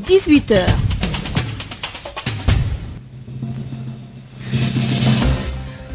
18h.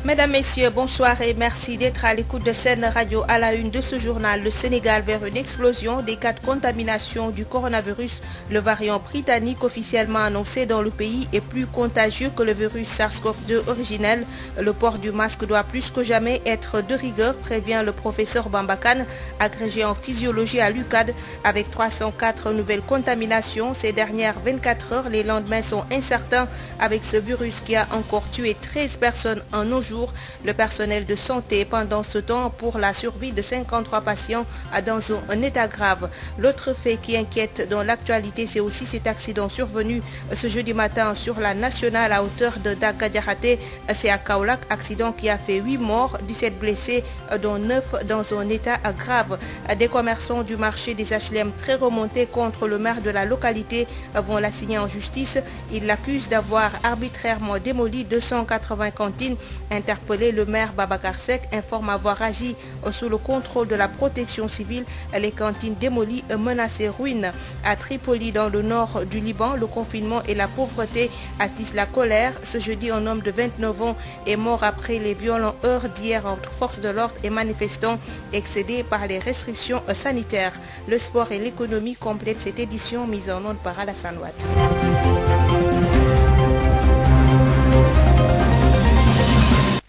Mesdames, Messieurs, bonsoir et merci d'être à l'écoute de Sen Radio. À la une de ce journal, le Sénégal vers une explosion des cas de contamination du coronavirus. Le variant britannique officiellement annoncé dans le pays est plus contagieux que le virus SARS-CoV-2 originel. Le port du masque doit plus que jamais être de rigueur, prévient le professeur Bamba Kane, agrégé en physiologie à l'UCAD. Avec 304 nouvelles contaminations ces dernières 24 heures, les lendemains sont incertains avec ce virus qui a encore tué 13 personnes en nos jours. Le personnel de santé pendant ce temps pour la survie de 53 patients dans un état grave. L'autre fait qui inquiète dans l'actualité, c'est aussi cet accident survenu ce jeudi matin sur la nationale à hauteur de Daga-Diakhaté. C'est à Kaolack, accident qui a fait 8 morts, 17 blessés, dont 9 dans un état grave. Des commerçants du marché des HLM très remontés contre le maire de la localité vont l'assigner en justice. Ils l'accusent d'avoir arbitrairement démoli 280 cantines. Interpellé, le maire Babacar Seck informe avoir agi sous le contrôle de la protection civile. Les cantines démolies menacées ruines. À Tripoli, dans le nord du Liban, le confinement et la pauvreté attisent la colère. Ce jeudi, un homme de 29 ans est mort après les violents heurts d'hier entre forces de l'ordre et manifestants excédés par les restrictions sanitaires. Le sport et l'économie complètent cette édition mise en onde par Alassane Ouad.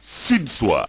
Sud-Soie.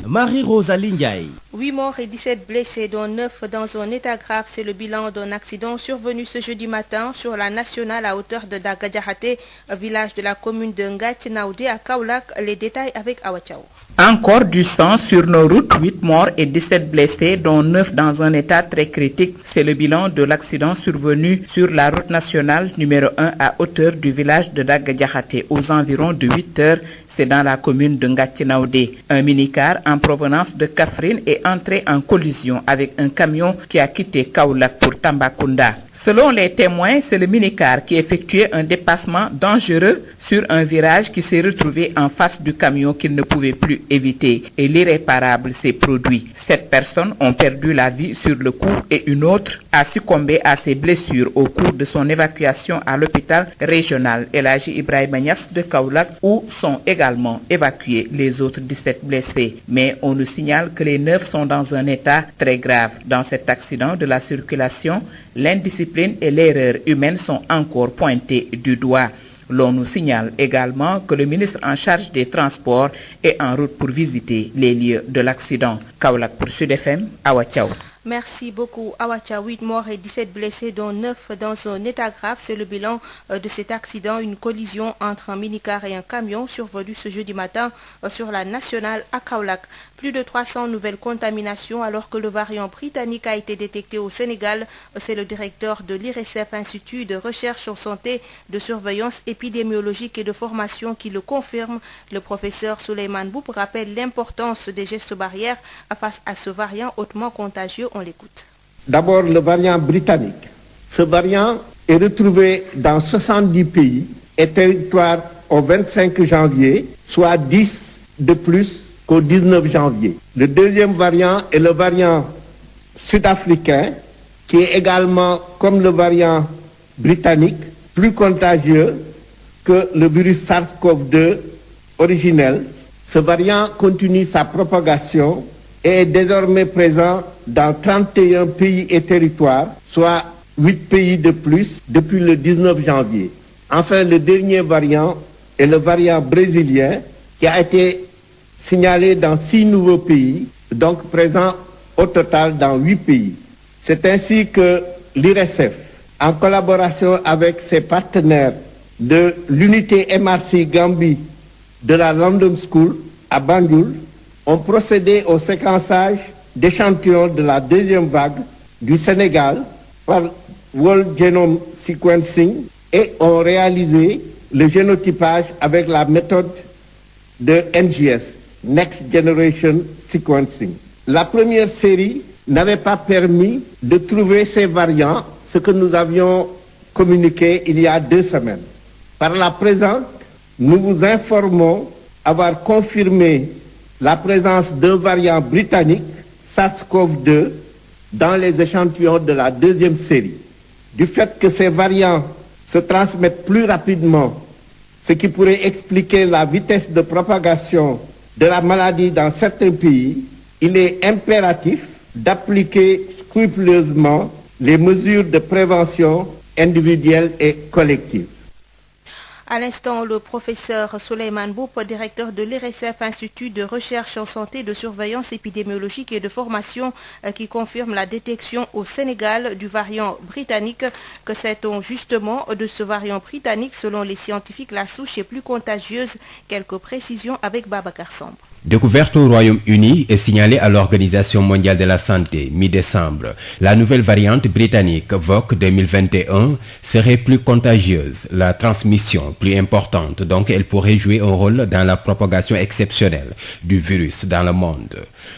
Marie-Rosalie Ndiaye. 8 morts et 17 blessés, dont 9 dans un état grave. C'est le bilan d'un accident survenu ce jeudi matin sur la nationale à hauteur de Daga-Diakhaté, village de la commune de Ngathie-Naoudé à Kaolack. Les détails avec Awa Thiaw. Encore du sang sur nos routes, 8 morts et 17 blessés, dont 9 dans un état très critique. C'est le bilan de l'accident survenu sur la route nationale numéro 1 à hauteur du village de Daga-Diakhaté aux environs de 8 heures. C'est dans la commune de Ngathie-Naoudé. Un minicar en provenance de Kaffrine est entré en collision avec un camion qui a quitté Kaolack pour Tambacounda. Selon les témoins, c'est le minicar qui effectuait un dépassement dangereux sur un virage qui s'est retrouvé en face du camion qu'il ne pouvait plus éviter et l'irréparable s'est produit. 7 personnes ont perdu la vie sur le coup et une autre a succombé à ses blessures au cours de son évacuation à l'hôpital régional El Hadji Ibrahima Niass de Kaolack où sont également évacués les autres 17 blessés. Mais on nous signale que les 9 sont dans un état très grave. Dans cet accident de la circulation, l'indiscipline et l'erreur humaine sont encore pointées du doigt. L'on nous signale également que le ministre en charge des transports est en route pour visiter les lieux de l'accident. Kaolack pour Sud FM, Awa Thiaw. Merci beaucoup. Awacha, 8 morts et 17 blessés, dont 9 dans un état grave. C'est le bilan de cet accident, une collision entre un minicar et un camion survenu ce jeudi matin sur la nationale à Kaolack. Plus de 300 nouvelles contaminations alors que le variant britannique a été détecté au Sénégal. C'est le directeur de l'IRSF, Institut de recherche en santé, de surveillance épidémiologique et de formation qui le confirme. Le professeur Souleymane Boub rappelle l'importance des gestes barrières face à ce variant hautement contagieux. On l'écoute. D'abord, le variant britannique. Ce variant est retrouvé dans 70 pays et territoires au 25 janvier, soit 10 de plus qu'au 19 janvier. Le deuxième variant est le variant sud-africain, qui est également, comme le variant britannique, plus contagieux que le virus SARS-CoV-2 originel. Ce variant continue sa propagation et est désormais présent dans 31 pays et territoires, soit 8 pays de plus depuis le 19 janvier. Enfin, le dernier variant est le variant brésilien qui a été signalé dans 6 nouveaux pays, donc présent au total dans 8 pays. C'est ainsi que l'IRSF, en collaboration avec ses partenaires de l'unité MRC Gambie de la London School à Banjul, ont procédé au séquençage d'échantillons de la deuxième vague du Sénégal par Whole Genome Sequencing et ont réalisé le génotypage avec la méthode de NGS, Next Generation Sequencing. La première série n'avait pas permis de trouver ces variants, ce que nous avions communiqué il y a 2 semaines. Par la présente, nous vous informons avoir confirmé la présence d'un variant britannique, SARS-CoV-2, dans les échantillons de la deuxième série. Du fait que ces variants se transmettent plus rapidement, ce qui pourrait expliquer la vitesse de propagation de la maladie dans certains pays, il est impératif d'appliquer scrupuleusement les mesures de prévention individuelle et collective. À l'instant, le professeur Souleymane Mboup, directeur de l'IRSF, Institut de recherche en santé, de surveillance épidémiologique et de formation, qui confirme la détection au Sénégal du variant britannique. Que sait-on justement de ce variant britannique? Selon les scientifiques, la souche est plus contagieuse. Quelques précisions avec Babacar Samb. Découverte au Royaume-Uni et signalée à l'Organisation mondiale de la santé mi-décembre, la nouvelle variante britannique VOC 2021 serait plus contagieuse, la transmission plus importante, donc elle pourrait jouer un rôle dans la propagation exceptionnelle du virus dans le monde.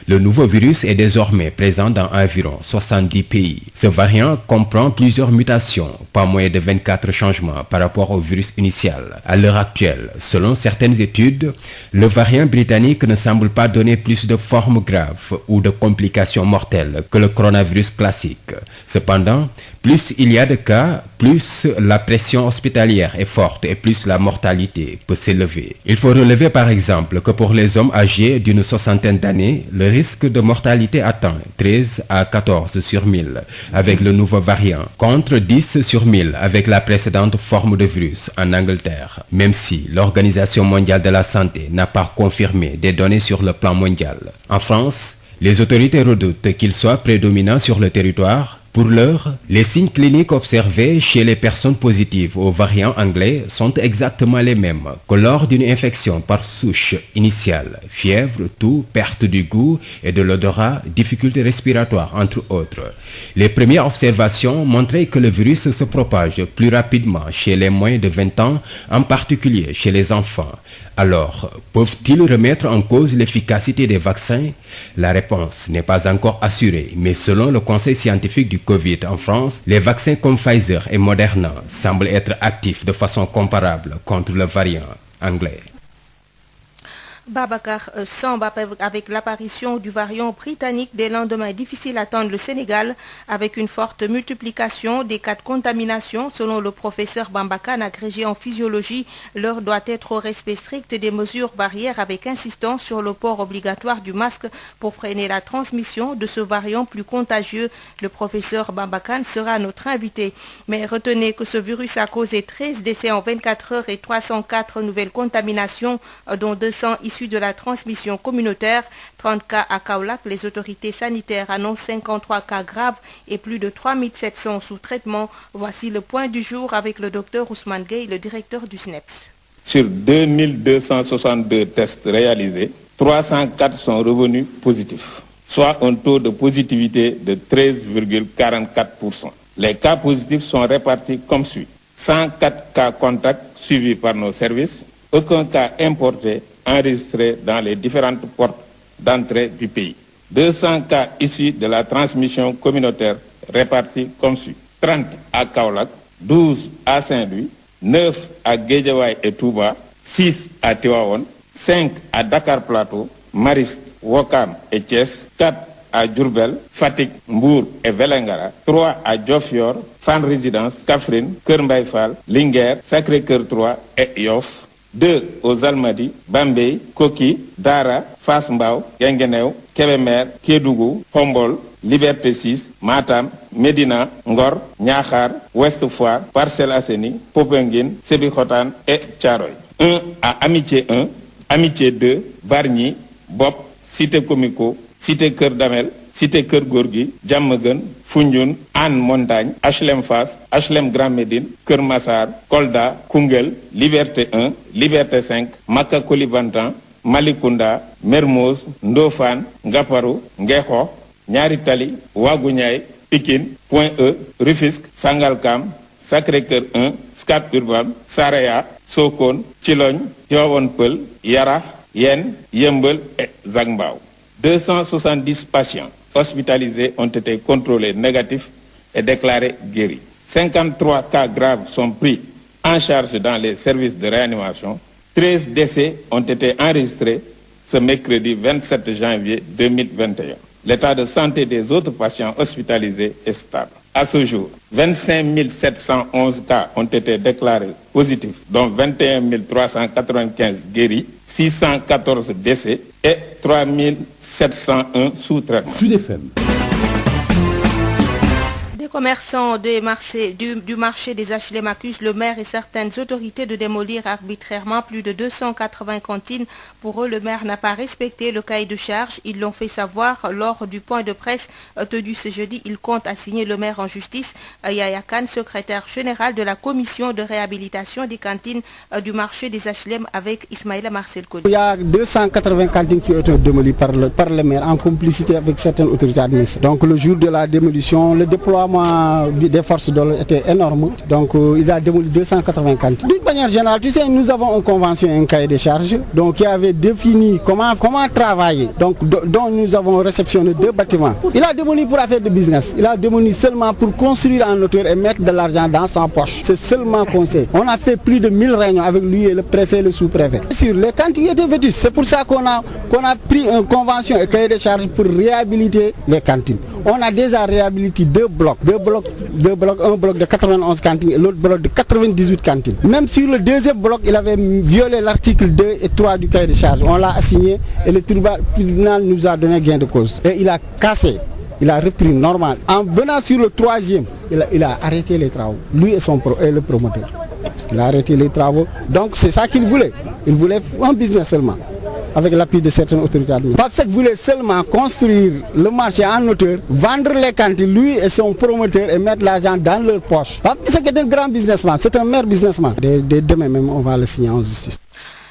Le nouveau virus est désormais présent dans environ 70 pays. Ce variant comprend plusieurs mutations, pas moins de 24 changements par rapport au virus initial. À l'heure actuelle, selon certaines études, le variant britannique ne semble pas donner plus de formes graves ou de complications mortelles que le coronavirus classique. Cependant, plus il y a de cas, plus la pression hospitalière est forte et plus la mortalité peut s'élever. Il faut relever par exemple que pour les hommes âgés d'une soixantaine d'années, le risque de mortalité atteint 13 à 14 sur 1000 avec le nouveau variant, contre 10 sur 1000 avec la précédente forme de virus en Angleterre, même si l'Organisation mondiale de la santé n'a pas confirmé des données sur le plan mondial. En France, les autorités redoutent qu'il soit prédominant sur le territoire. Pour l'heure, les signes cliniques observés chez les personnes positives au variant anglais sont exactement les mêmes que lors d'une infection par souche initiale. Fièvre, toux, perte du goût et de l'odorat, difficultés respiratoires, entre autres. Les premières observations montraient que le virus se propage plus rapidement chez les moins de 20 ans, en particulier chez les enfants. Alors, peuvent-ils remettre en cause l'efficacité des vaccins? La réponse n'est pas encore assurée, mais selon le conseil scientifique du Covid en France, les vaccins comme Pfizer et Moderna semblent être actifs de façon comparable contre le variant anglais. Babacar Samb, avec l'apparition du variant britannique, des lendemains difficiles attendent le Sénégal avec une forte multiplication des cas de contamination. Selon le professeur Bamba Kane, agrégé en physiologie, l'heure doit être au respect strict des mesures barrières avec insistance sur le port obligatoire du masque pour freiner la transmission de ce variant plus contagieux. Le professeur Bamba Kane sera notre invité. Mais retenez que ce virus a causé 13 décès en 24 heures et 304 nouvelles contaminations, dont 200 issus de la transmission communautaire, 30 cas à Kaolack. Les autorités sanitaires annoncent 53 cas graves et plus de 3700 sous traitement. Voici le point du jour avec le docteur Ousmane Gueye, le directeur du SNEPS. Sur 2262 tests réalisés, 304 sont revenus positifs, soit un taux de positivité de 13,44%. Les cas positifs sont répartis comme suit. 104 cas contacts suivis par nos services, aucun cas importé enregistrés dans les différentes portes d'entrée du pays. 200 cas issus de la transmission communautaire répartis comme suit. 30 à Kaolack, 12 à Saint-Louis, 9 à Guédiawaye et Touba, 6 à Tivaouane, 5 à Dakar Plateau, Mariste, Ouakam et Thiès, 4 à Diourbel, Fatick, Mbour et Vélingara, 3 à Diofior, Fann Résidence, Kaffrine, Keur Mbaye Fall, Linguère, Sacré-Cœur 3 et Yoff, 2 aux Almadies, Bambey, Koki, Dara, Fass Mbao, Guinguinéo, Kébémer, Kédougou, Khombol, Liberté 6, Matam, Médina, Ngor, Niakhar, Ouest Foire, Parcelles Assainies, Popenguine, Sébikotane et Thiaroye. 1 à Amitié 1, Amitié 2, Bargny, Bop, Cité Comico, Cité Keur Damel, Cité Keur Gorgui, Diamaguène, Foundiougne, Hann Montagne, HLM Fass, HLM Grand Médine, Keur Massar, Kolda, Koungheul, Liberté 1, Liberté 5, Maka Koulibantang, Malicounda, Mermoz, Ndofane, Ngaparou, Ngekho, Niary Tally, Ouagou-Niayes, Pikine, Point E, Rufisque, Sangalkam, Sacré-Cœur 1, Scat Urbam, Saraya, Sokone, Thilogne, Tivaouane Peulh, Yara, Yène, Yeumbeul et Zac Mbao. 270 patients hospitalisés ont été contrôlés négatifs et déclarés guéris. 53 cas graves sont pris en charge dans les services de réanimation. 13 décès ont été enregistrés ce mercredi 27 janvier 2021. L'état de santé des autres patients hospitalisés est stable. À ce jour, 25 711 cas ont été déclarés positifs, dont 21 395 guéris, 614 décès et 3 701 sous traitement. Sud FM. Les commerçants du marché des HLM accusent le maire et certaines autorités de démolir arbitrairement plus de 280 cantines. Pour eux, le maire n'a pas respecté le cahier de charge. Ils l'ont fait savoir lors du point de presse tenu ce jeudi. Ils comptent assigner le maire en justice. Yaya Kane, secrétaire général de la commission de réhabilitation des cantines du marché des HLM avec Ismaïla Marcel Koli. Il y a 280 cantines qui ont été démolies par le maire en complicité avec certaines autorités administratives. Donc le jour de la démolition, le déploiement des forces de l'ordre était énorme, donc il a démoli 280 cantines. D'une manière générale, tu sais, nous avons une convention, un cahier de charges, donc qui avait défini comment travailler, donc dont nous avons réceptionné 2 bâtiments. Il a démoli pour affaire de business, il a démoli seulement pour construire en hauteur et mettre de l'argent dans sa poche. C'est seulement conseil. On a fait plus de 1000 réunions avec lui et le préfet, le sous-préfet. Sur les cantines étaient vêtues, c'est pour ça qu'on a pris une convention et cahier de charges pour réhabiliter les cantines. On a déjà réhabilité 2 blocs, un bloc de 91 cantines et l'autre bloc de 98 cantines. Même sur le deuxième bloc, il avait violé l'article 2 et 3 du cahier de charges. On l'a assigné et le tribunal nous a donné gain de cause. Et il a cassé, il a repris normal. En venant sur le troisième, il a arrêté les travaux, lui et le promoteur. Il a arrêté les travaux. Donc c'est ça qu'il voulait. Il voulait un business seulement, avec l'appui de certaines autorités administratives. Papsec voulait seulement construire le marché en hauteur, vendre les cantines, lui et son promoteur, et mettre l'argent dans leur poche. Papsec est un grand businessman, c'est un maire businessman. Demain même, on va le signer en justice.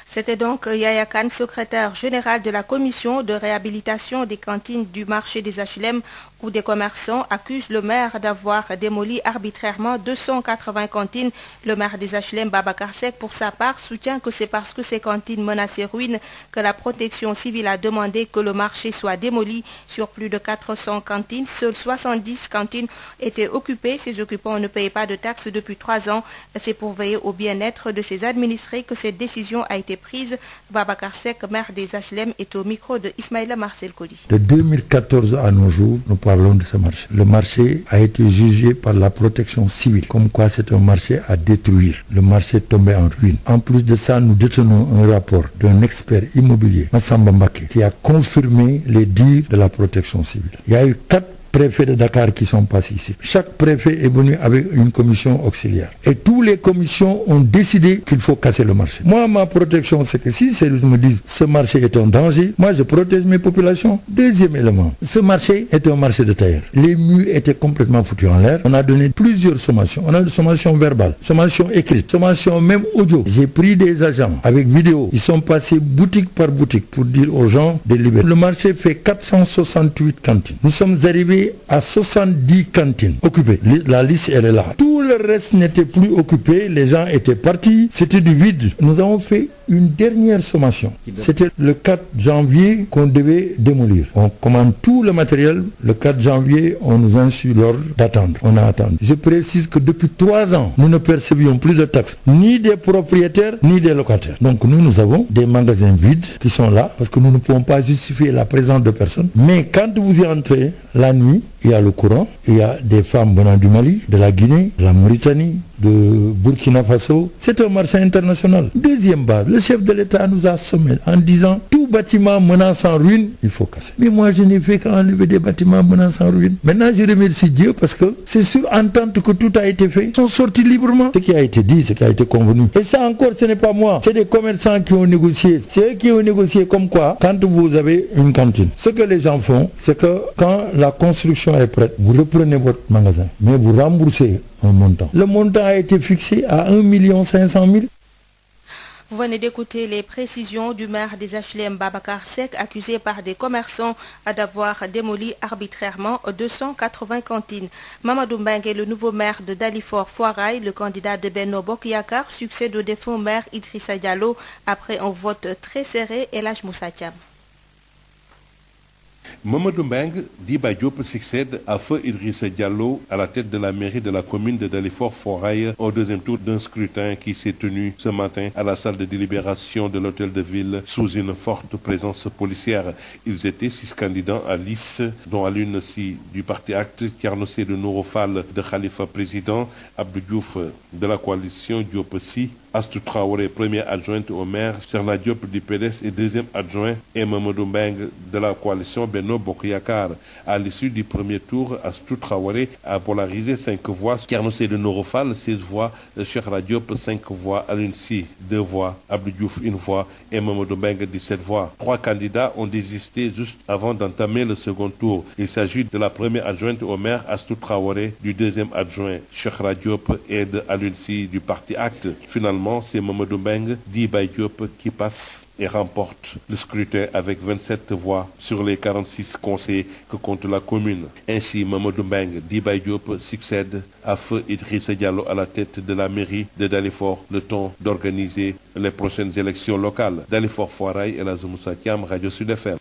C'était donc Yaya Kane, secrétaire général de la commission de réhabilitation des cantines du marché des HLM, où des commerçants accusent le maire d'avoir démoli arbitrairement 280 cantines. Le maire des HLM, Babacar Seck, pour sa part, soutient que c'est parce que ces cantines menacent ruine que la protection civile a demandé que le marché soit démoli. Sur plus de 400 cantines, seules 70 cantines étaient occupées. Ces occupants ne payaient pas de taxes depuis 3 ans. C'est pour veiller au bien-être de ses administrés que cette décision a été prise. Babacar Seck, maire des HLM, est au micro de Ismaïla Marcel Koli. De 2014 à nos jours, nous parlons de ce marché. Le marché a été jugé par la protection civile, comme quoi c'est un marché à détruire. Le marché est tombé en ruine. En plus de ça, nous détenons un rapport d'un expert immobilier, Massamba Mbaké, qui a confirmé les dires de la protection civile. Il y a eu 4 préfets de Dakar qui sont passés ici. Chaque préfet est venu avec une commission auxiliaire. Et toutes les commissions ont décidé qu'il faut casser le marché. Moi, ma protection, c'est que si ces me disent ce marché est un danger, moi je protège mes populations. Deuxième élément, ce marché est un marché de tailleur. Les murs étaient complètement foutus en l'air. On a donné plusieurs sommations. On a une sommation verbale, sommation écrite, sommation même audio. J'ai pris des agents avec vidéo. Ils sont passés boutique par boutique pour dire aux gens de libérer. Le marché fait 468 cantines. Nous sommes arrivés à 70 cantines occupées. La liste elle est là. Tout le reste n'était plus occupé. Les gens étaient partis. C'était du vide. Nous avons fait une dernière sommation. C'était le 4 janvier qu'on devait démolir. On commande tout le matériel. Le 4 janvier, on nous a reçu l'ordre d'attendre. On a attendu. Je précise que depuis 3 ans, nous ne percevions plus de taxes, ni des propriétaires, ni des locataires. Donc nous avons des magasins vides qui sont là parce que nous ne pouvons pas justifier la présence de personnes. Mais quand vous y entrez la nuit, il y a le courant, il y a des femmes venant du Mali, de la Guinée, de la Mauritanie, de Burkina Faso. C'est un marché international. Deuxième base, le chef de l'État nous a sommé en disant tout bâtiment menaçant ruine, il faut casser. Mais moi, je n'ai fait qu'enlever des bâtiments menaçant ruine. Maintenant, je remercie Dieu parce que c'est sur entente que tout a été fait. Ils sont sortis librement. Ce qui a été dit, ce qui a été convenu. Et ça encore, ce n'est pas moi. C'est des commerçants qui ont négocié. C'est eux qui ont négocié comme quoi, quand vous avez une cantine, ce que les gens font, c'est que quand la construction est prête, vous reprenez votre magasin, mais vous remboursez un montant. Le montant a été fixé à 1 500 000. Vous venez d'écouter les précisions du maire des HLM Babacar Seck, accusé par des commerçants d'avoir démoli arbitrairement 280 cantines. Mamadou Mbengue est le nouveau maire de Dalifort Foirail. Le candidat de Benno Bokk Yakaar succède au défunt maire Idrissa Diallo après un vote très serré. El Hadj Moussa Thiam. Mamadou Mbengue, Diba Diop succède à feu Idrissa Diallo à la tête de la mairie de la commune de Dalifort-Foirail au deuxième tour d'un scrutin qui s'est tenu ce matin à la salle de délibération de l'hôtel de ville sous une forte présence policière. Ils étaient 6 candidats à liste, dont Alioune Sy du parti Acte, Thierno Seydou Nourou Fall de Khalifa président, Abdou Diouf de la coalition Diop Sy, Astou Traoré, première adjointe au maire, Serna Diop du PDS et deuxième adjoint, et Mamadou Mbengue de la coalition Benno Bokk Yakaar. À l'issue du premier tour, Astou Traoré a polarisé 5 voix, Thierno Seydou Nourou Fall 16 voix, Serna Diop 5 voix, Alioune Sy 2 voix, Abdou Diouf 1 voix et Mamadou Mbengue 17 voix. 3 candidats ont désisté juste avant d'entamer le second tour. Il s'agit de la première adjointe au maire, Astou Traoré, du deuxième adjoint, Serna Diop, et de Alioune Sy du parti Acte. Finalement, c'est Mamadou Mbengue, Diba Diop qui passe et remporte le scrutin avec 27 voix sur les 46 conseillers que compte la commune. Ainsi, Mamadou Mbengue, Diba Diop succède à feu Idrissa Diallo à la tête de la mairie de Dalifort, le temps d'organiser les prochaines élections locales. Dalifort-Foirail et la Moussa Thiam, Radio Sud FM.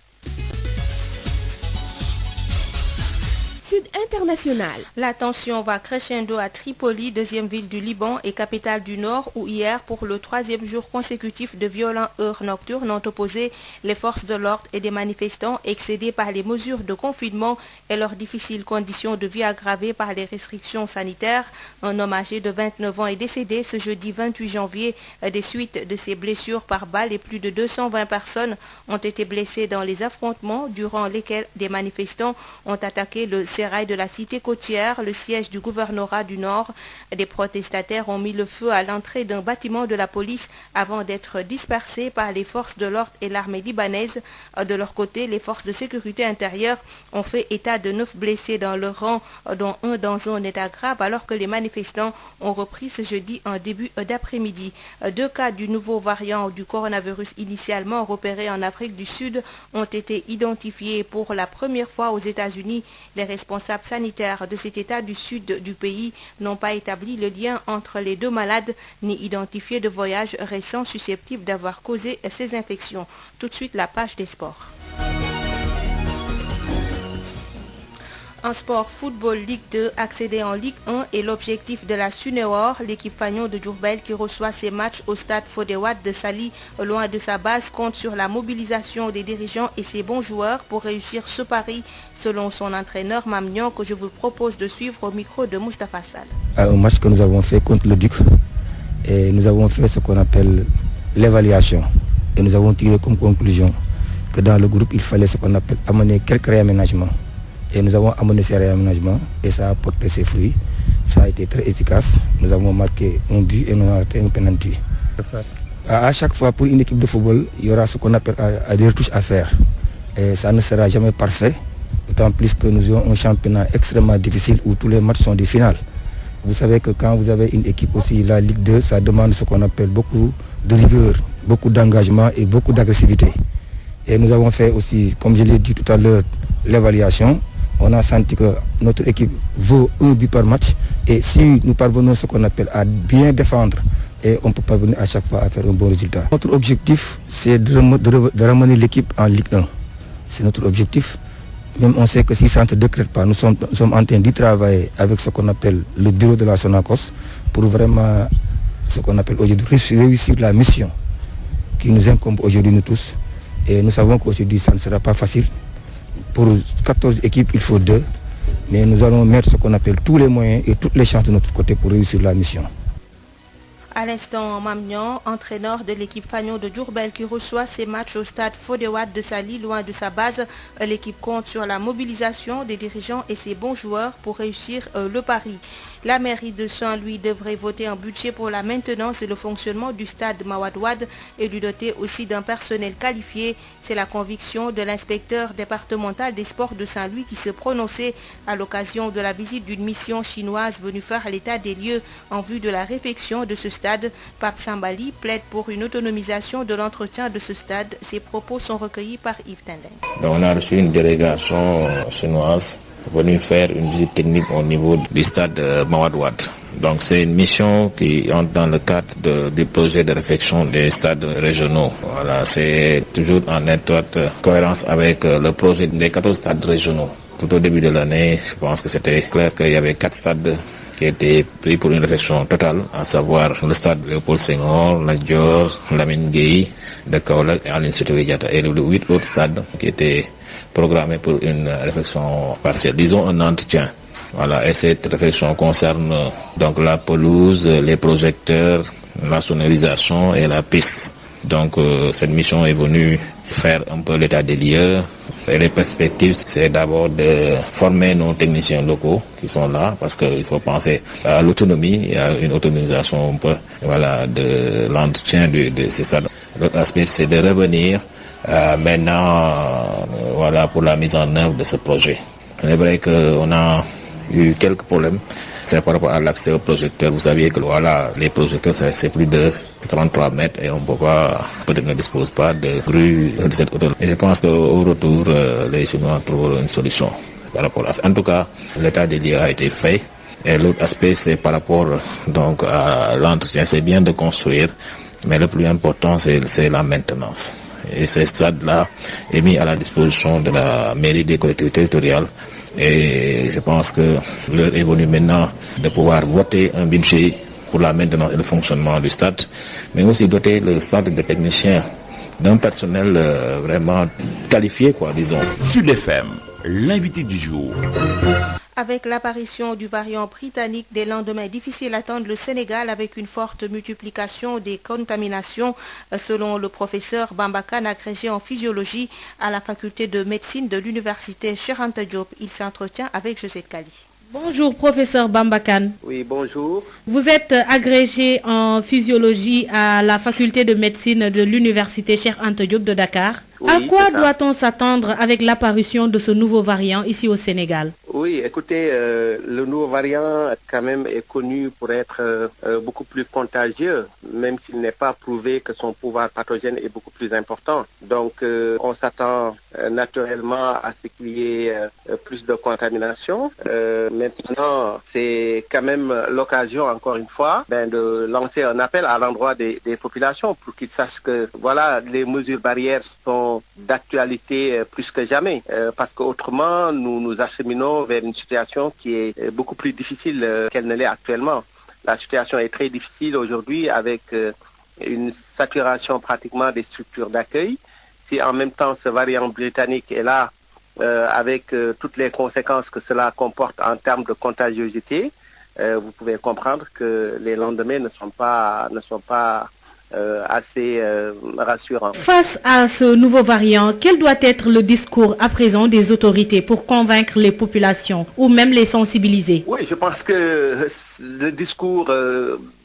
International. La tension va crescendo à Tripoli, deuxième ville du Liban et capitale du Nord, où hier, pour le 3e jour consécutif, de violents heurts nocturnes ont opposé les forces de l'ordre et des manifestants excédés par les mesures de confinement et leurs difficiles conditions de vie aggravées par les restrictions sanitaires. Un homme âgé de 29 ans est décédé ce jeudi 28 janvier des suites de ses blessures par balles et plus de 220 personnes ont été blessées dans les affrontements durant lesquels des manifestants ont attaqué le sérail de la cité côtière, le siège du gouvernorat du Nord. Des protestataires ont mis le feu à l'entrée d'un bâtiment de la police avant d'être dispersés par les forces de l'ordre et l'armée libanaise. De leur côté, les forces de sécurité intérieure ont fait état de 9 blessés dans leur rang, dont un dans un état grave, alors que les manifestants ont repris ce jeudi en début d'après-midi. 2 cas du nouveau variant du coronavirus initialement repéré en Afrique du Sud ont été identifiés pour la première fois aux États-Unis. Les responsables sanitaires de cet état du sud du pays n'ont pas établi le lien entre les 2 malades ni identifié de voyages récents susceptibles d'avoir causé ces infections. Tout de suite, la page des sports. En sport, football Ligue 2, accéder en Ligue 1 est l'objectif de la Sunéor, l'équipe fanion de Diourbel qui reçoit ses matchs au stade Fodé Wade de Saly, loin de sa base, compte sur la mobilisation des dirigeants et ses bons joueurs pour réussir ce pari, selon son entraîneur Mamnion, que je vous propose de suivre au micro de Moustapha Sall. Un match que nous avons fait contre le Duc, et nous avons fait ce qu'on appelle l'évaluation, et nous avons tiré comme conclusion que dans le groupe, il fallait ce qu'on appelle amener quelques réaménagements. Et nous avons amené ces réaménagements et ça a porté ses fruits. Ça a été très efficace. Nous avons marqué un but et nous avons raté un penalty. À chaque fois, pour une équipe de football, il y aura ce qu'on appelle des retouches à faire. Et ça ne sera jamais parfait. D'autant plus que nous avons un championnat extrêmement difficile où tous les matchs sont des finales. Vous savez que quand vous avez une équipe aussi, la Ligue 2, ça demande ce qu'on appelle beaucoup de rigueur, beaucoup d'engagement et beaucoup d'agressivité. Et nous avons fait aussi, comme je l'ai dit tout à l'heure, l'évaluation. On a senti que notre équipe vaut un but par match et si nous parvenons ce qu'on appelle à bien défendre, et on peut parvenir à chaque fois à faire un bon résultat. Notre objectif, c'est de ramener l'équipe en Ligue 1. C'est notre objectif. Même on sait que si ça ne se décrète pas, nous sommes en train d'y travailler avec ce qu'on appelle le bureau de la Sonacos pour vraiment, ce qu'on appelle aujourd'hui, réussir la mission qui nous incombe aujourd'hui nous tous. Et nous savons qu'aujourd'hui, ça ne sera pas facile. Pour 14 équipes, il faut 2. Mais nous allons mettre ce qu'on appelle tous les moyens et toutes les chances de notre côté pour réussir la mission. À l'instant, Mamnion, entraîneur de l'équipe fanion de Diourbel qui reçoit ses matchs au stade Fodé Wade de Saly, loin de sa base. L'équipe compte sur la mobilisation des dirigeants et ses bons joueurs pour réussir le pari. La mairie de Saint-Louis devrait voter un budget pour la maintenance et le fonctionnement du stade Mawade Wade et lui doter aussi d'un personnel qualifié. C'est la conviction de l'inspecteur départemental des sports de Saint-Louis qui se prononçait à l'occasion de la visite d'une mission chinoise venue faire l'état des lieux en vue de la réfection de ce stade. Pape Sambali plaide pour une autonomisation de l'entretien de ce stade. Ses propos sont recueillis par Yves Tendeng. On a reçu une délégation chinoise venue faire une visite technique au niveau du stade Mawade Wade. Donc c'est une mission qui entre dans le cadre du projet de réflexion des stades régionaux. Voilà, c'est toujours en étroite cohérence avec le projet des 14 stades régionaux. Tout au début de l'année, je pense que c'était clair qu'il y avait 4 stades qui étaient pris pour une réflexion totale, à savoir le stade Léopold Senghor, Lat Dior, Lamine Gueye de Kaolack et Aline Sitoé Diatta, et les 8 autres stades qui étaient programmés pour une réflexion partielle, disons un entretien. Voilà, et cette réflexion concerne donc la pelouse, les projecteurs, la sonorisation et la piste. Donc cette mission est venue faire un peu l'état des lieux. Et les perspectives, c'est d'abord de former nos techniciens locaux qui sont là, parce qu'il faut penser à l'autonomie et à une autonomisation un peu, voilà, de l'entretien de ces stades. L'autre aspect, c'est de revenir maintenant, voilà, pour la mise en œuvre de ce projet. C'est vrai qu'on a eu quelques problèmes. C'est par rapport à l'accès aux projecteurs. Vous saviez que voilà, les projecteurs, c'est plus de 33 mètres et on peut-être ne dispose pas de grue de cette hauteur. Et je pense qu'au retour, les Chinois trouveront une solution par rapport à ça. En tout cas, l'état des lieux a été fait. Et l'autre aspect, c'est par rapport donc à l'entretien. C'est bien de construire, mais le plus important, c'est la maintenance. Et ce stade-là est mis à la disposition de la mairie des collectivités territoriales. Et je pense que l'heure est venue maintenant de pouvoir voter un budget pour la maintenance et le fonctionnement du stade, mais aussi doter le stade de techniciens d'un personnel vraiment qualifié, disons. Sud FM, l'invité du jour. Avec l'apparition du variant britannique, des lendemains difficiles attendent le Sénégal avec une forte multiplication des contaminations, selon le professeur Bamba Kane, agrégé en physiologie à la faculté de médecine de l'université Cheikh Anta Diop. Il s'entretient avec Josette Kali. Bonjour professeur Bamba Kane. Oui, bonjour. Vous êtes agrégé en physiologie à la faculté de médecine de l'université Cheikh Anta Diop de Dakar. Oui, à quoi doit-on s'attendre avec l'apparition de ce nouveau variant ici au Sénégal? Oui, écoutez, le nouveau variant quand même est connu pour être beaucoup plus contagieux, même s'il n'est pas prouvé que son pouvoir pathogène est beaucoup plus important. Donc, on s'attend naturellement à ce qu'il y ait plus de contamination. Maintenant, c'est quand même l'occasion, encore une fois, de lancer un appel à l'endroit des populations pour qu'ils sachent que, voilà, les mesures barrières sont d'actualité plus que jamais, parce qu'autrement, nous nous acheminons vers une situation qui est beaucoup plus difficile qu'elle ne l'est actuellement. La situation est très difficile aujourd'hui avec une saturation pratiquement des structures d'accueil. Si en même temps ce variant britannique est là, avec toutes les conséquences que cela comporte en termes de contagiosité, vous pouvez comprendre que les lendemains ne sont pas assez rassurant. Face à ce nouveau variant, quel doit être le discours à présent des autorités pour convaincre les populations ou même les sensibiliser? Oui, je pense que le discours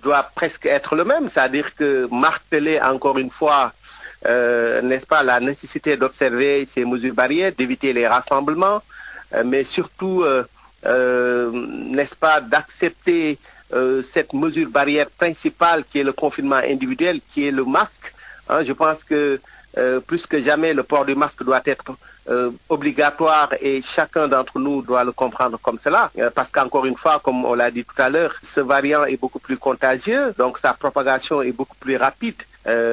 doit presque être le même, c'est-à-dire que marteler encore une fois, n'est-ce pas, la nécessité d'observer ces mesures barrières, d'éviter les rassemblements, mais surtout, n'est-ce pas, d'accepter cette mesure barrière principale qui est le confinement individuel, qui est le masque. Je pense que plus que jamais, le port du masque doit être obligatoire et chacun d'entre nous doit le comprendre comme cela. Parce qu'encore une fois, comme on l'a dit tout à l'heure, ce variant est beaucoup plus contagieux, donc sa propagation est beaucoup plus rapide.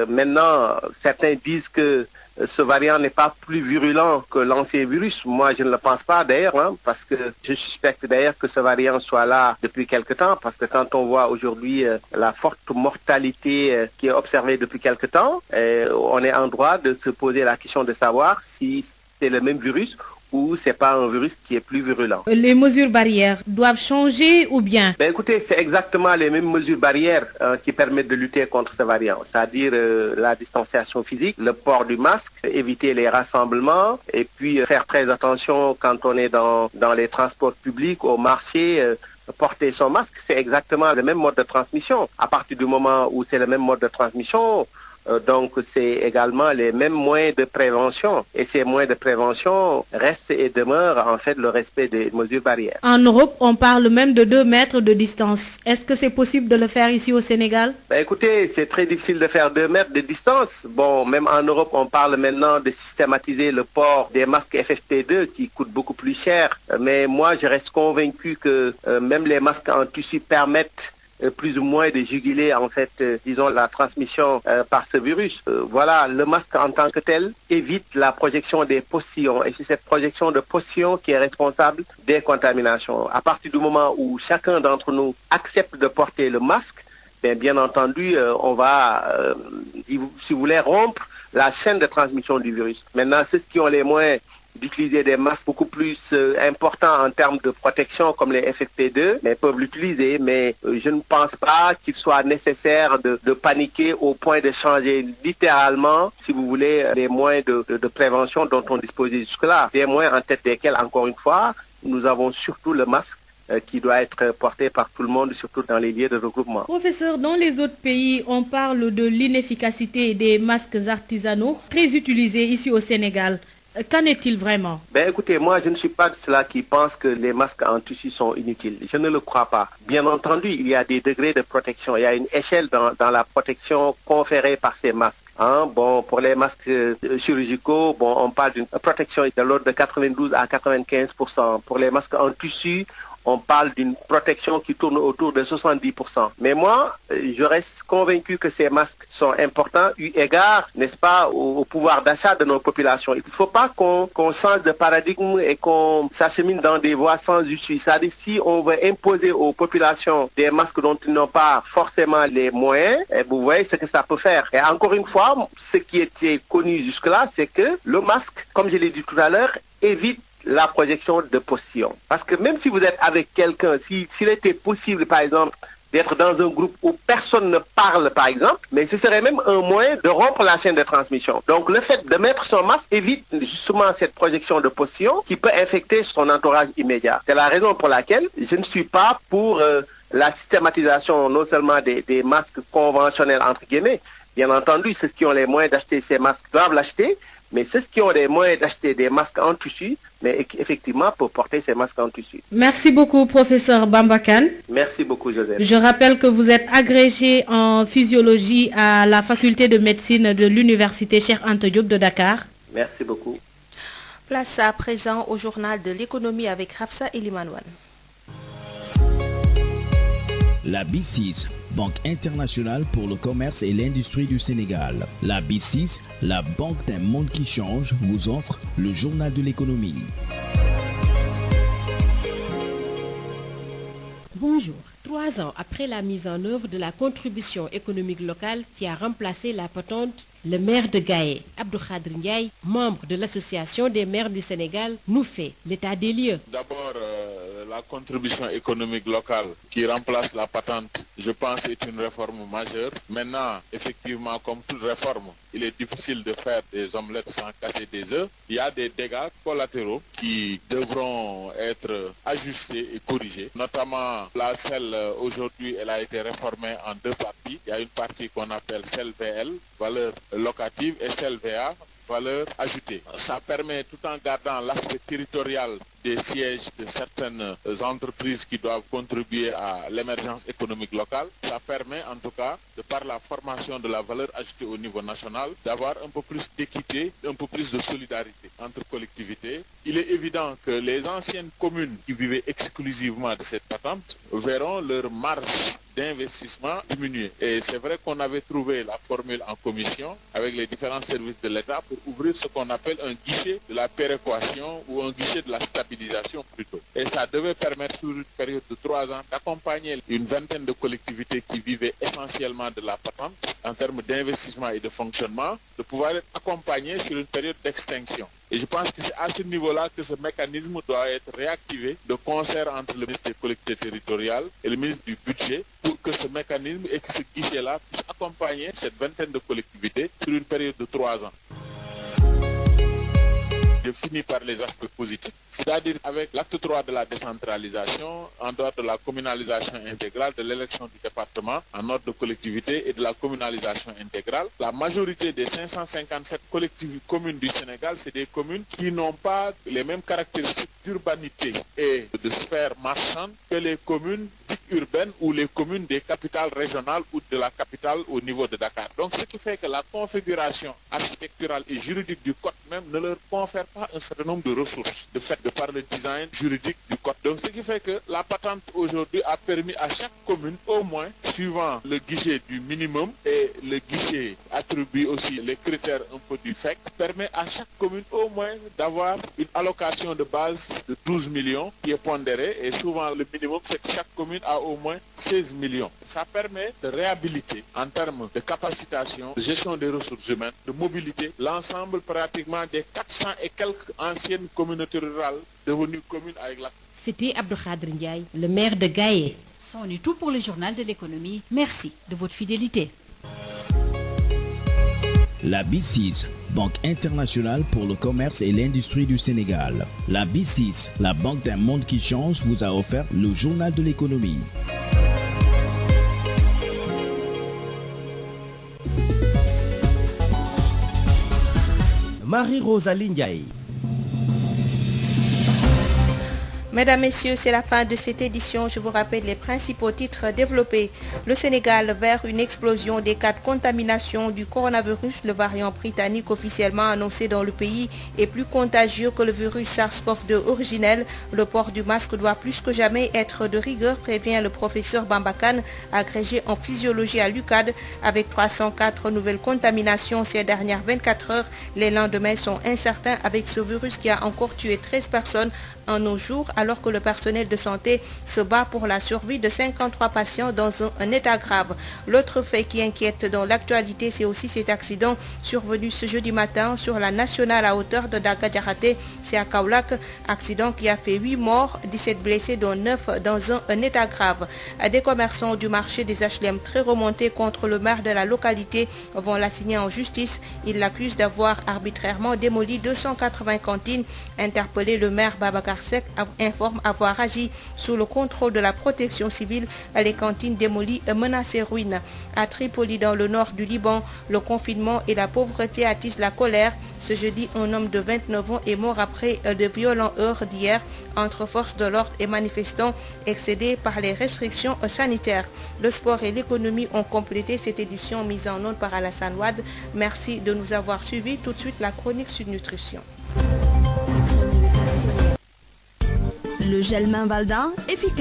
Maintenant, certains disent que ce variant n'est pas plus virulent que l'ancien virus. Moi, je ne le pense pas d'ailleurs, parce que je suspecte d'ailleurs que ce variant soit là depuis quelque temps, parce que quand on voit aujourd'hui la forte mortalité qui est observée depuis quelque temps, on est en droit de se poser la question de savoir si c'est le même virus ou c'est pas un virus qui est plus virulent. Les mesures barrières doivent changer ou bien? Écoutez, c'est exactement les mêmes mesures barrières qui permettent de lutter contre ce variant, c'est-à-dire la distanciation physique, le port du masque, éviter les rassemblements et puis faire très attention quand on est dans les transports publics, au marché. Porter son masque, c'est exactement le même mode de transmission. À partir du moment où c'est le même mode de transmission, Donc c'est également les mêmes moyens de prévention. Et ces moyens de prévention restent et demeurent en fait le respect des mesures barrières. En Europe, on parle même de 2 mètres de distance. Est-ce que c'est possible de le faire ici au Sénégal? Écoutez, c'est très difficile de faire 2 mètres de distance. Bon, même en Europe, on parle maintenant de systématiser le port des masques FFP2 qui coûtent beaucoup plus cher. Mais moi, je reste convaincu que même les masques en tissu permettent plus ou moins de juguler en fait, disons, la transmission par ce virus. Voilà, le masque en tant que tel évite la projection des postillons et c'est cette projection de postillons qui est responsable des contaminations. À partir du moment où chacun d'entre nous accepte de porter le masque, bien entendu, on va, si vous voulez, rompre la chaîne de transmission du virus. Maintenant, ceux qui ont les moyens d'utiliser des masques beaucoup plus importants en termes de protection comme les FFP2, mais peuvent l'utiliser, mais je ne pense pas qu'il soit nécessaire de paniquer au point de changer littéralement, si vous voulez, les moyens de prévention dont on disposait jusque-là. Des moyens en tête desquels, encore une fois, nous avons surtout le masque qui doit être porté par tout le monde, surtout dans les lieux de regroupement. Professeur, dans les autres pays, on parle de l'inefficacité des masques artisanaux, très utilisés ici au Sénégal. Qu'en est-il vraiment? Écoutez, moi je ne suis pas de ceux qui pensent que les masques en tissu sont inutiles. Je ne le crois pas. Bien entendu, il y a des degrés de protection. Il y a une échelle dans la protection conférée par ces masques. Bon, pour les masques chirurgicaux, bon, on parle d'une protection de l'ordre de 92 à 95%. Pour les masques en tissu, on parle d'une protection qui tourne autour de 70%. Mais moi, je reste convaincu que ces masques sont importants, eu égard, n'est-ce pas, au pouvoir d'achat de nos populations. Il ne faut pas qu'on change de paradigme et qu'on s'achemine dans des voies sans issue. C'est-à-dire, si on veut imposer aux populations des masques dont ils n'ont pas forcément les moyens, vous voyez ce que ça peut faire. Et encore une fois, ce qui était connu jusque-là, c'est que le masque, comme je l'ai dit tout à l'heure, évite la projection de postillons. Parce que même si vous êtes avec quelqu'un, s'il était possible, par exemple, d'être dans un groupe où personne ne parle, par exemple, mais ce serait même un moyen de rompre la chaîne de transmission. Donc le fait de mettre son masque évite justement cette projection de postillons qui peut infecter son entourage immédiat. C'est la raison pour laquelle je ne suis pas pour la systématisation non seulement des masques conventionnels, entre guillemets. Bien entendu, ceux qui ont les moyens d'acheter ces masques doivent l'acheter, mais ceux qui ont les moyens d'acheter des masques en tissu, mais effectivement pour porter ces masques en tissu. Merci beaucoup, professeur Bamba Kane. Merci beaucoup, Joseph. Je rappelle que vous êtes agrégé en physiologie à la faculté de médecine de l'université Cheikh Anta Diop de Dakar. Merci beaucoup. Place à présent au journal de l'économie avec Rapsa Elimanouane. La B6, Banque internationale pour le commerce et l'industrie du Sénégal. La B6, la banque d'un monde qui change, vous offre le journal de l'économie. Bonjour. 3 ans après la mise en œuvre de la contribution économique locale qui a remplacé la patente, le maire de Gaïé, Abdou Khadr Ndiaye, membre de l'association des maires du Sénégal, nous fait l'état des lieux. D'abord, la contribution économique locale qui remplace la patente, je pense, est une réforme majeure. Maintenant, effectivement, comme toute réforme, il est difficile de faire des omelettes sans casser des œufs. Il y a des dégâts collatéraux qui devront être ajustés et corrigés. Notamment, la selle, aujourd'hui, elle a été réformée en 2 parties. Il y a une partie qu'on appelle selle VL, valeur locative, et selle VA, valeur ajoutée. Ça permet, tout en gardant l'aspect territorial des sièges de certaines entreprises qui doivent contribuer à l'émergence économique locale, ça permet en tout cas, de par la formation de la valeur ajoutée au niveau national, d'avoir un peu plus d'équité, un peu plus de solidarité entre collectivités. Il est évident que les anciennes communes qui vivaient exclusivement de cette patente verront leur marge d'investissement diminuer. Et c'est vrai qu'on avait trouvé la formule en commission avec les différents services de l'État pour ouvrir ce qu'on appelle un guichet de la péréquation ou un guichet de la stabilisation plutôt. Et ça devait permettre sur une période de 3 ans d'accompagner une vingtaine de collectivités qui vivaient essentiellement de la patente en termes d'investissement et de fonctionnement, de pouvoir être accompagnées sur une période d'extinction. Et je pense que c'est à ce niveau-là que ce mécanisme doit être réactivé de concert entre le ministre des collectivités territoriales et le ministre du budget pour que ce mécanisme et que ce guichet-là puisse accompagner cette vingtaine de collectivités sur une période de 3 ans. je finis par les aspects positifs, c'est-à-dire avec l'acte 3 de la décentralisation, en dehors de la communalisation intégrale, de l'élection du département en ordre de collectivité et de la communalisation intégrale. La majorité des 557 collectivités communes du Sénégal, c'est des communes qui n'ont pas les mêmes caractéristiques d'urbanité et de sphère marchande que les communes dites urbaines ou les communes des capitales régionales ou de la capitale au niveau de Dakar. Donc ce qui fait que la configuration architecturale et juridique du code même ne leur confère pas un certain nombre de ressources, de fait de par le design juridique du code. Donc ce qui fait que la patente aujourd'hui a permis à chaque commune, au moins, suivant le guichet du minimum et le guichet attribue aussi les critères un peu du FEC, permet à chaque commune au moins d'avoir une allocation de base de 12 millions qui est pondérée, et souvent le minimum c'est que chaque commune a au moins 16 millions. Ça permet de réhabiliter en termes de capacitation, de gestion des ressources humaines, de mobilité, l'ensemble pratiquement des 400 et quelques anciennes communautés rurales devenues communes avec la... C'était Abdou Khadr Ndiaye, le maire de Gaïé. C'en est tout pour le journal de l'économie. Merci de votre fidélité. La B6, Banque internationale pour le commerce et l'industrie du Sénégal. La B6, la banque d'un monde qui change, vous a offert le journal de l'économie. Marie-Rosalie Ndiaye. Mesdames, Messieurs, c'est la fin de cette édition. Je vous rappelle les principaux titres développés. Le Sénégal vers une explosion des cas de contamination du coronavirus. Le variant britannique officiellement annoncé dans le pays est plus contagieux que le virus SARS-CoV-2 originel. Le port du masque doit plus que jamais être de rigueur, prévient le professeur Bamba Kane, agrégé en physiologie à l'UCAD. Avec 304 nouvelles contaminations ces dernières 24 heures, les lendemains sont incertains avec ce virus qui a encore tué 13 personnes en nos jours, alors que le personnel de santé se bat pour la survie de 53 patients dans un état grave. L'autre fait qui inquiète dans l'actualité, c'est aussi cet accident survenu ce jeudi matin sur la nationale à hauteur de Daga-Diakhaté, c'est à Kaolack, accident qui a fait 8 morts, 17 blessés dont 9 dans un état grave. Des commerçants du marché des HLM très remontés contre le maire de la localité vont l'assigner en justice. Ils l'accusent d'avoir arbitrairement démoli 280 cantines. Interpellé, le maire Babacar Seck informe avoir agi sous le contrôle de la protection civile. Les cantines démolies menacent ruine. À Tripoli, dans le nord du Liban, le confinement et la pauvreté attisent la colère. Ce jeudi, un homme de 29 ans est mort après de violentes heurts d'hier entre forces de l'ordre et manifestants excédés par les restrictions sanitaires. Le sport et l'économie ont complété cette édition mise en onde par Alassane Wade. Merci de nous avoir suivis. Tout de suite, la chronique Sud Nutrition. Le gel main Valdin, efficace.